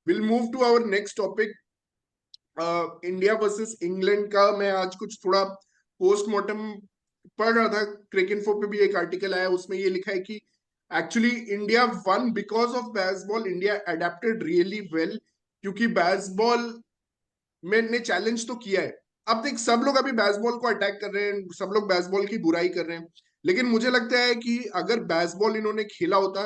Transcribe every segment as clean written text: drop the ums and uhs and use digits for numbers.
Will move to our next topic, India versus England का। मैं आज कुछ थोड़ा पोस्टमार्टम पढ़ रहा था, क्रिकेइंफो पे भी एक आर्टिकल आया, उसमें ये लिखा है कि actually India one because of baseball. India adapted really well, क्योंकि बेसबॉल में ने चैलेंज तो किया है। अब देख, सब लोग अभी बेसबॉल को अटैक कर रहे हैं, सब लोग बेसबॉल की बुराई कर रहे हैं, लेकिन मुझे लगता है कि अगर बेसबॉल इन्होंने खेला होता,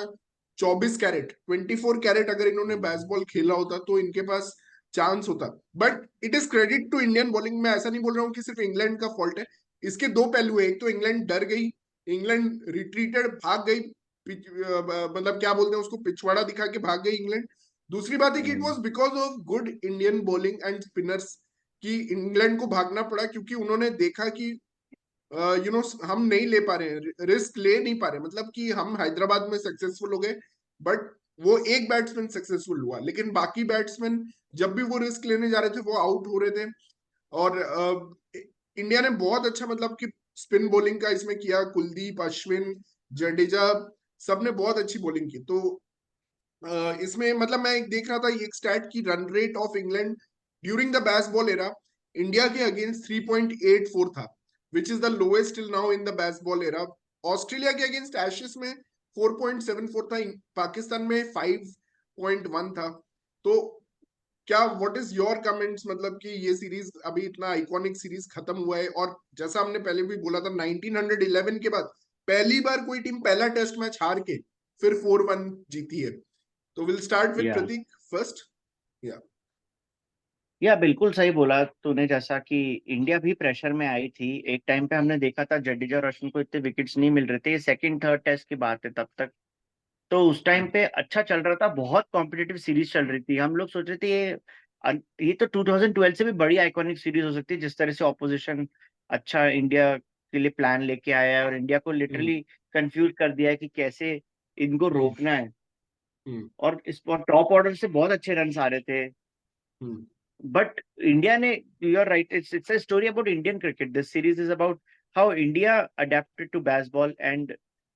24 कैरेट 24 कैरेट अगर इन्होंने बेसबॉल खेला होता तो इनके पास चांस होता। But it is credit to Indian bowling. मैं ऐसा नहीं बोल रहा हूँ कि सिर्फ इंग्लैंड का फॉल्ट है, इसके दो पहलू है। एक तो इंग्लैंड डर गई, इंग्लैंड रिट्रीटेड, भाग गई, मतलब क्या बोलते हैं उसको, पिछवाड़ा दिखा के भाग गई इंग्लैंड। दूसरी बात है कि it was because of good Indian bowling and spinners कि इंग्लैंड को भागना पड़ा, क्योंकि उन्होंने देखा कि हम नहीं ले पा रहे हैं, रिस्क ले नहीं पा रहे, मतलब कि हम हैदराबाद में सक्सेसफुल हो गए, बट वो एक बैट्समैन सक्सेसफुल हुआ, लेकिन बाकी बैट्समैन जब भी वो रिस्क लेने जा रहे थे वो आउट हो रहे थे। और इंडिया ने बहुत अच्छा, मतलब कि स्पिन बॉलिंग का इसमें किया, कुलदीप, अश्विन, जडेजा, सबने बहुत अच्छी बॉलिंग की। तो इसमें मतलब मैं एक देख रहा था एक स्टैट की, run rate of England during the baseball era India के अगेंस्ट 3.84 था, which is the lowest till now in the baseball era. Australia के अगेंस्ट एशेस में 4.74 था, पाकिस्तान में 5.1 था। तो क्या, व्हाट इज योर कमेंट्स, मतलब कि ये सीरीज अभी इतना आइकॉनिक सीरीज खत्म हुआ है, और जैसा हमने पहले भी बोला था, 1911 के बाद पहली बार कोई टीम पहला टेस्ट मैच हार के फिर 4-1 जीती है। तो विल स्टार्ट विद या प्रतीक फर्स्ट। या या बिल्कुल सही बोला तूने। जैसा कि इंडिया भी प्रेशर में आई थी एक टाइम पे, हमने देखा था जडेजा और अश्विन को इतने विकेट्स नहीं मिल रहे थे, ये सेकंड थर्ड टेस्ट की बात है तब तक। तो उस टाइम पे अच्छा चल रहा था, बहुत कॉम्पिटिटिव सीरीज चल रही थी। हम लोग सोच रहे थे ये तो 2012 से भी बड़ी आइकॉनिक सीरीज हो सकती है, जिस तरह से ऑपोजिशन अच्छा इंडिया के लिए प्लान लेके आया है और इंडिया को लिटरली कंफ्यूज कर दिया है कि कैसे इनको रोकना है। और इस पर टॉप ऑर्डर से बहुत अच्छे रन आ रहे थे। बट इंडिया ने, you are right, it's a story about Indian cricket. This series is about how India adapted to Bazball and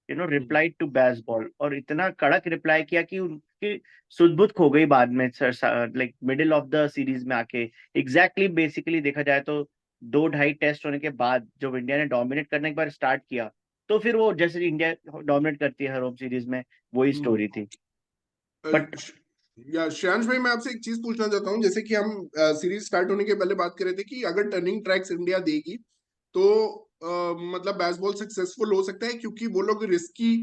replied to Bazball, और इतना कड़क रिप्लाई किया कि उनकी सुध-बुध खो गई बाद में, like middle of the series में आके। एग्जैक्टली बेसिकली देखा जाए तो दो ढाई टेस्ट होने के बाद जब इंडिया ने डोमिनेट करने एक बार स्टार्ट किया, तो फिर वो जैसे इंडिया डोमिनेट करती है हर होम सीरीज में, वही स्टोरी थी। बट या श्रेयांश भाई, मैं आपसे एक चीज पूछना चाहता हूँ, जैसे कि हम सीरीज स्टार्ट होने के पहले बात कर रहे थे कि अगर टर्निंग ट्रैक्स इंडिया देगी तो मतलब बेसबॉल सक्सेसफुल हो सकता है, क्योंकि वो लोग रिस्की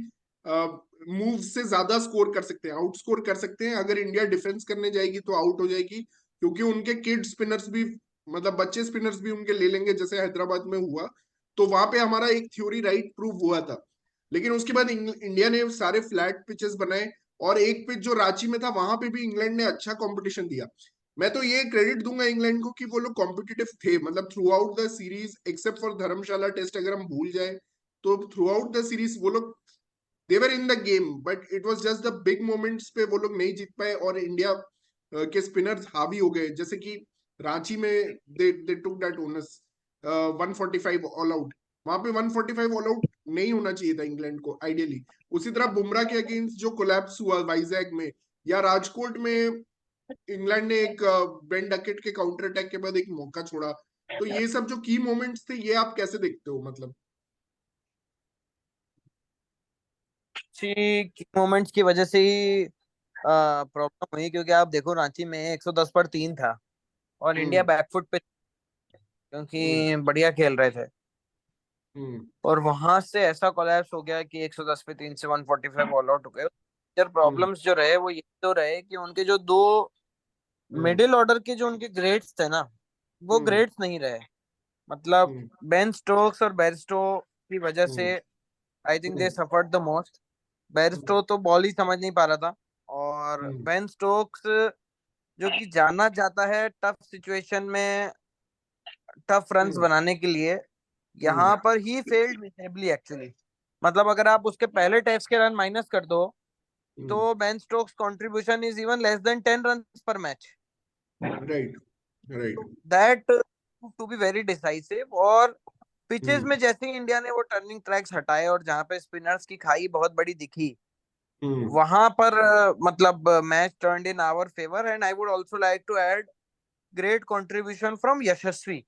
मूव से ज्यादा स्कोर कर सकते हैं, आउट स्कोर कर सकते हैं। अगर इंडिया डिफेंस करने जाएगी तो आउट हो जाएगी, क्योंकि उनके किड स्पिनर्स भी, मतलब बच्चे स्पिनर्स भी उनके ले लेंगे, जैसे हैदराबाद में हुआ। तो वहां पे हमारा एक थ्योरी राइट प्रूव हुआ था, लेकिन उसके बाद इंडिया ने सारे फ्लैट पिचेस बनाए, और एक पिच जो रांची में था वहां पे भी इंग्लैंड ने अच्छा कंपटीशन दिया। मैं तो ये क्रेडिट दूंगा इंग्लैंड को कि वो लोग कॉम्पिटिटिव थे, मतलब throughout the series, except for Dharamshala test अगर हम भूल जाए, तो थ्रू आउट द सीरीज वो लोग they were in the game, but it was just the big moments पे वो लोग नहीं जीत पाए, और इंडिया के स्पिनर्स हावी हो गए, जैसे कि रांची में they took that onus 145 all out. वहां पे 145 ऑल आउट नहीं होना चाहिए था इंग्लैंड को आइडियली। उसी तरह बुमराह के अगेंस्ट जो कोलैप्स हुआ वाइजैक में, या राजकोट में इंग्लैंड ने एक बेन डकेट के काउंटर अटैक के बाद एक मौका छोड़ा। तो ये सब जो की मोमेंट्स थे, ये आप कैसे देखते हो, मतलब? अच्छी मोमेंट्स की वजह से ही प्रॉब्लम हुई, क्योंकि आप देखो रांची में 110 पर 3 था और इंडिया हम्म बैकफुट पे, हम्म क्योंकि बढ़िया खेल रहे थे। हम्म और वहां से ऐसा कोलैप्स हो गया कि 110 पे 3 से 145 ऑल आउट हो गए। यार हम्म प्रॉब्लम्स जो रहे वो ये तो रहे कि उनके जो दो हम्म मिडिल ऑर्डर के जो उनके ग्रेड्स थे ना, वो हम्म ग्रेड्स नहीं रहे। मतलब हम्म बेन स्टोक्स और बेरस्टो की वजह से hmm I think they hmm suffered the most. Bairstow तो बॉल ही समझ नहीं पा रहा था, और हम्म बेन स्टोक्स जो कि जाना जाता है टफ सिचुएशन में टफ रन्स हम्म बनाने के लिए, हम्म यहाँ पर ही फेल्ड मिसेबली एक्चुअली। मतलब अगर आप उसके पहले टेस्ट के रन माइनस कर दो, हम्म तो Ben Stokes contribution is even less than 10 run per match. Right right that to be very decisive. और पिचेस हम्म में जैसे ही इंडिया ने वो टर्निंग ट्रैक्स हटाए और जहां पे स्पिनर्स की खाई बहुत बड़ी दिखी, वहां पर मतलब match turned in our favour, and I would also like to add great contribution from Yashasvi,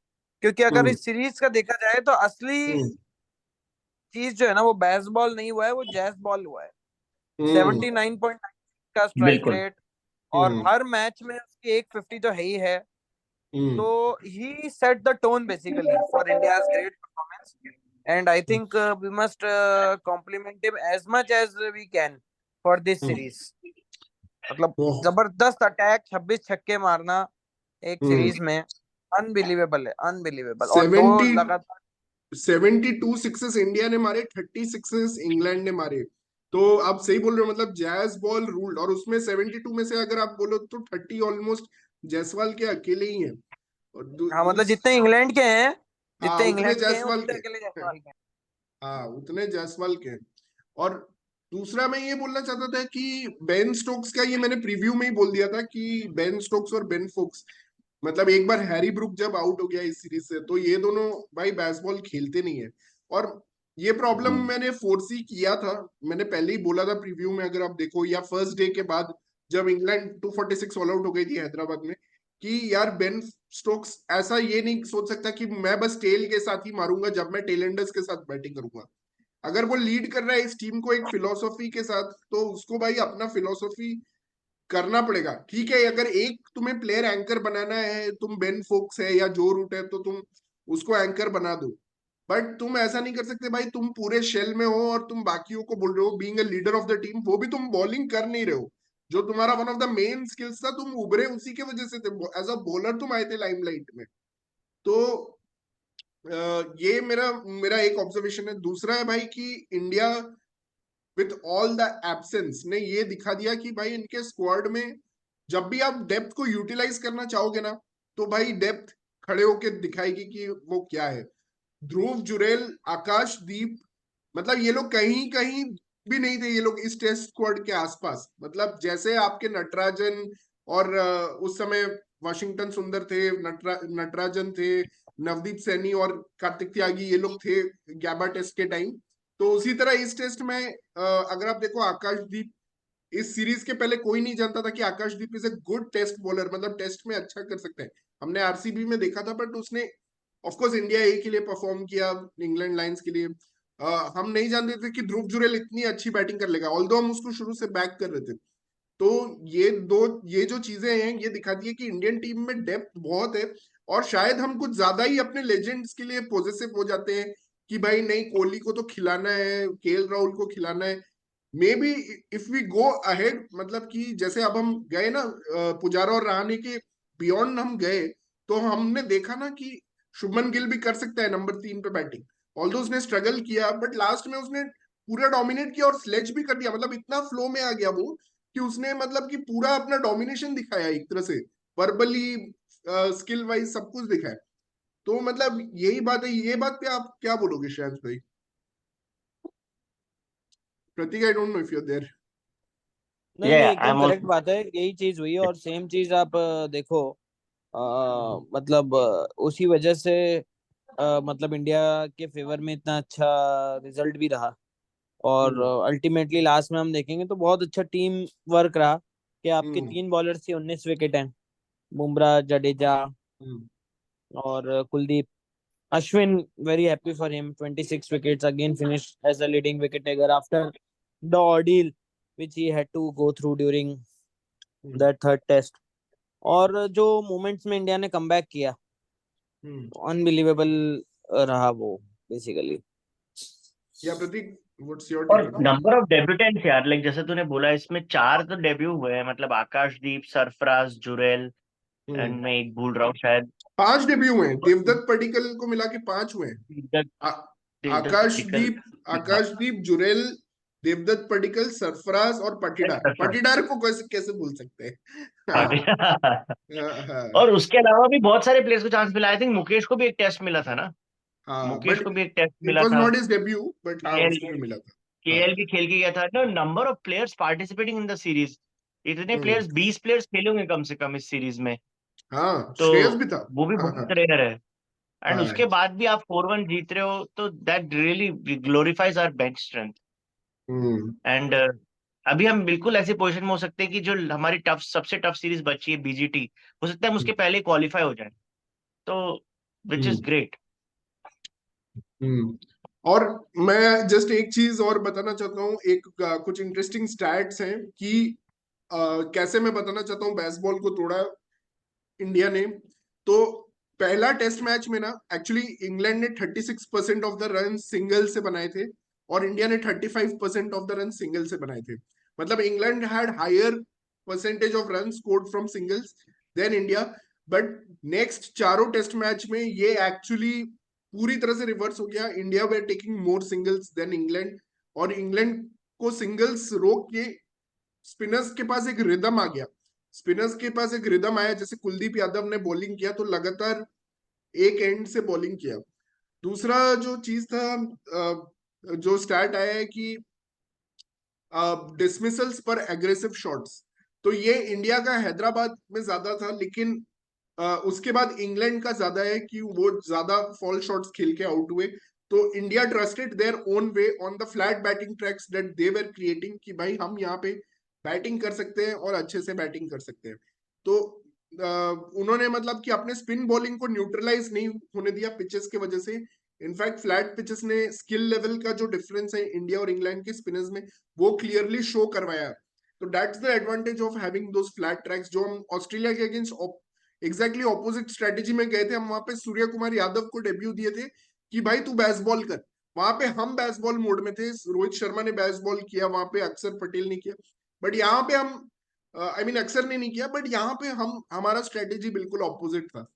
क्योंकि अगर हम्म इस सीरीज का देखा जाए तो असली हम्म चीज जो है ना वो बेसबॉल नहीं हुआ है, वो जैज बॉल हुआ है। हम्म 79.9 का स्ट्राइक बिल्कुल। रेट, और हम्म हर मैच में उसकी एक 50 तो है ही है। हम्म तो he set the tone basically for India's great performance, and I think we must compliment him as much as we can for this hmm series. मतलब ओह, जबरदस्त अटैक, 26 छक्के मारना एक हम्म सीरीज में, अनबिलीवेबल है, अनबिलीवेबल। और दो 70 लगातार। 72 सिक्सेस इंडिया ने मारे, 30 सिक्सेस इंग्लैंड ने मारे। तो आप सही बोल रहे हो, मतलब जैज बॉल रूल्ड, और उसमें 72 में से अगर आप बोलो तो 30 ऑलमोस्ट जायसवाल के अकेले ही हैं। और हाँ मतलब जितने इंग्लैंड के हैं, हाँ जितने उतने इंग्लैंड के हैं जायसवाल उतने के। अकेले जायसवाल के हैं। हाँ उतने जायसवाल के। और दूसरा मैं ये बोलना चाहता था कि बेन स्टोक्स का, ये मैंने प्रीव्यू में ही बोल दिया था कि बेन स्टोक्स और बेन फोक्स, मतलब एक बार हैरी ब्रुक जब आउट हो गया इस सीरीज से तो ये दोनों भाई बेसबॉल खेलते नहीं है। और ये प्रॉब्लम मैंने फोरसी किया था, मैंने पहले ही बोला था प्रीव्यू में, अगर आप देखो, या फर्स्ट डे के बाद जब इंग्लैंड 246 ऑल आउट हो गई थी हैदराबाद में, कि यार बेन स्टोक्स ऐसा ये नहीं सोच सकता कि मैं बस टेल के साथ ही मारूंगा जब मैं टेलेंडर्स के साथ बैटिंग करूंगा। अगर वो लीड कर रहा है इस टीम को एक फिलोसॉफी के साथ, तो उसको भाई अपना फिलोसॉफी करना पड़ेगा। ठीक है, अगर एक तुम्हें प्लेयर एंकर बनाना है, तुम बेन फोक्स है या जो रूट है, तो तुम उसको एंकर बना दो। बट तुम ऐसा नहीं कर सकते भाई, तुम पूरे शेल में हो और तुम बाकियों को बोल रहे हो being a leader of the team, वो भी तुम बॉलिंग कर नहीं रहे हो। जो तुम्हारा one of the main skills था, तुम उभरे उसी के वजह से थे, एज अ बॉलर तुम आए थे लाइमलाइट में। तो ये मेरा मेरा एक ऑब्जर्वेशन है। दूसरा है भाई कि India with all the absence ने ये दिखा दिया कि भाई इनके स्क्वाड में जब भी आप डेप्थ को यूटिलाइज करना चाहोगे ना, तो भाई डेप्थ खड़े होके दिखाएगी कि वो क्या है। ध्रुव जुरेल, आकाशदीप, मतलब ये लोग कहीं कहीं भी नहीं थे, ये लोग इस टेस्ट स्क्वाड के आसपास। मतलब जैसे आपके नटराजन और उस समय वाशिंगटन सुंदर थे, नटराजन थे, नवदीप सैनी और कार्तिक त्यागी, ये लोग थे गैबा टेस्ट के टाइम। तो उसी तरह इस टेस्ट में अगर आप देखो आकाशदीप, इस सीरीज के पहले कोई नहीं जानता था कि Akashdeep is a good test bowler, मतलब टेस्ट में अच्छा कर सकता है। हमने आरसीबी में देखा था, बट उसने ऑफकोर्स इंडिया ए के लिए परफॉर्म किया, इंग्लैंड लाइंस के लिए। हम नहीं जानते थे कि ध्रुव जुरेल इतनी अच्छी बैटिंग कर लेगा, ऑल्दो हम उसको शुरू से बैक कर रहे थे। तो ये जो चीजें हैं, ये दिखाती है कि इंडियन टीम में डेप्थ बहुत है। और शायद हम कुछ ज्यादा ही अपने लेजेंड्स के लिए पॉजिटिव हो जाते हैं कि भाई नहीं, कोहली को तो खिलाना है, केएल राहुल को खिलाना है। Maybe if we go ahead, मतलब कि जैसे अब हम गए ना पुजारा और रहाणे के बियॉन्ड हम गए, तो हमने देखा ना कि शुभमन गिल भी कर सकता है नंबर 3 पे बैटिंग। ऑल्दो उसने स्ट्रगल किया, बट लास्ट में उसने पूरा डोमिनेट किया और स्लेज भी कर दिया, मतलब इतना फ्लो में आ गया वो कि उसने मतलब कि पूरा अपना डोमिनेशन दिखाया एक तरह से, वर्बली स्किल वाइज सब कुछ दिखाया। तो मतलब यही बात है, ये बात पे आप क्या बोलोगे श्रेयांश भाई? Prateek, I don't know if you are there. नहीं नहीं, Yeah, एकदम I'm करेक्ट also. बात है, यही चीज हुई है। और सेम चीज आप देखो, मतलब उसी वजह से मतलब इंडिया के फेवर में इतना अच्छा रिजल्ट भी रहा। और हम्म अल्टीमेटली लास्ट में हम देखेंगे तो बहुत अच्छा टीम वर्क रहा, कि आपके हम्म 3 बॉलर्स की 19 विकेट हैं, बुमराह, जडेजा हम्म और Kuldeep. Ashwin, very happy for him, 26 wickets, again finish as a leading wicket taker after the ordeal which he had to go through during hmm that third test। और जो मोमेंट्स में इंडिया ने कमबैक किया, हम्म। Unbelievable रहा वो बेसिकली। या Prateek, what's your और take on it? Number of debutantes यार, लाइक जैसे तूने बोला, इसमें 4 तो डेब्यू हुए हैं, मतलब आकाशदीप, सरफराज, जुरेल, हम्म एंड मैं एक भूल रहा हूँ शायद। 5 डेब्यू हुए हैं, और देवदत्त पडिक्कल को मिला के 5 हुए हैं। देवदत्त आ, देवदत्त पडिक्कल आकाशदीप, आकाशदीप, जुरेल, देवदत्त पडिक्कल, सरफराज और पटीदार। पटीदार को कैसे कैसे भूल सकते हैं? हाँ हाँ और उसके अलावा भी बहुत सारे प्लेयर्स को चांस मिला। आई थिंक मुकेश को भी एक टेस्ट मिला था ना। हाँ, मुकेश बट को भी एक टेस्ट इट मिला वाज था। नॉट हिज डेब्यू, बट हाँ केएल उसको भी मिला था। केएल हाँ भी खेल के गया था ना। Number of players participating in the series, इतने हम्म प्लेयर्स, 20 प्लेयर्स खेले होंगे कम से कम इस सीरीज में। हाँ, तो श्रेयस भी था। वो भी हाँ हाँ बहुत रेयर है। एंड हाँ। उसके बाद भी आप 4-1 जीत रहे हो, तो that really glorifies our bench strength. Hmm and अभी हम बिल्कुल ऐसी पोजीशन में हो सकते हैं कि जो हमारी टफ सबसे टफ सीरीज बची है बीजीटी, हो सकता है हम उसके पहले क्वालिफाई हो जाए, तो विच इज हम्म ग्रेट। हम्म और मैं जस्ट एक चीज और बताना चाहता हूँ, एक कुछ इंटरेस्टिंग स्टैट्स हैं कि कैसे मैं बताना चाहता हूँ बेसबॉल को तोड़ा इंडिया ने। तो पहला टेस्ट मैच में ना एक्चुअली इंग्लैंड ने 36% ऑफ द रन सिंगल से बनाए थे और इंडिया ने 35% ऑफ द रन सिंगल से बनाए थे। मतलब England had higher percentage of run scored from singles than India. But next चारों टेस्ट मैच में ये एक्चुअली पूरी तरह से रिवर्स हो गया। India were taking more singles than England, और इंग्लैंड को सिंगल्स रोक के स्पिनर्स के पास एक रिदम आ गया। स्पिनर्स के पास एक रिदम आया, जैसे कुलदीप यादव ने बॉलिंग किया तो लगातार एक एंड से बॉलिंग किया। दूसरा जो चीज था, जो स्टार्ट आया है कि डिसमिसल्स पर एग्रेसिव शॉट्स, तो ये इंडिया का हैदराबाद में ज्यादा था, लेकिन उसके बाद इंग्लैंड का ज्यादा है कि वो ज्यादा फॉल शॉट्स खेल के आउट हुए। तो India trusted their own way on the flat batting tracks that they were creating, कि भाई हम यहाँ पे बैटिंग कर सकते हैं और अच्छे से बैटिंग कर सकते हैं। तो उन्होंने मतलब कि अपने स्पिन बॉलिंग को न्यूट्रलाइज नहीं होने दिया पिचेस की वजह से। इनफैक्ट फ्लैट पिचेस ने स्किल लेवल का जो डिफरेंस है इंडिया और इंग्लैंड के स्पिनर्स में, वो क्लियरली शो करवाया। तो that's the advantage of having those flat tracks. जो हम ऑस्ट्रेलिया के अगेंस्ट एग्जैक्टली ऑपोजिट स्ट्रेटेजी में गए थे, हम वहां पे सूर्य कुमार यादव को डेब्यू दिए थे कि भाई तू बेसबॉल कर। वहां पे हम बेसबॉल मोड में थे, रोहित शर्मा ने बेसबॉल किया वहां पे, अक्षर पटेल ने किया। बट यहाँ पे हम अक्सर ने नहीं किया, बट यहाँ पे हम हमारा स्ट्रेटेजी बिल्कुल ऑपोजिट था।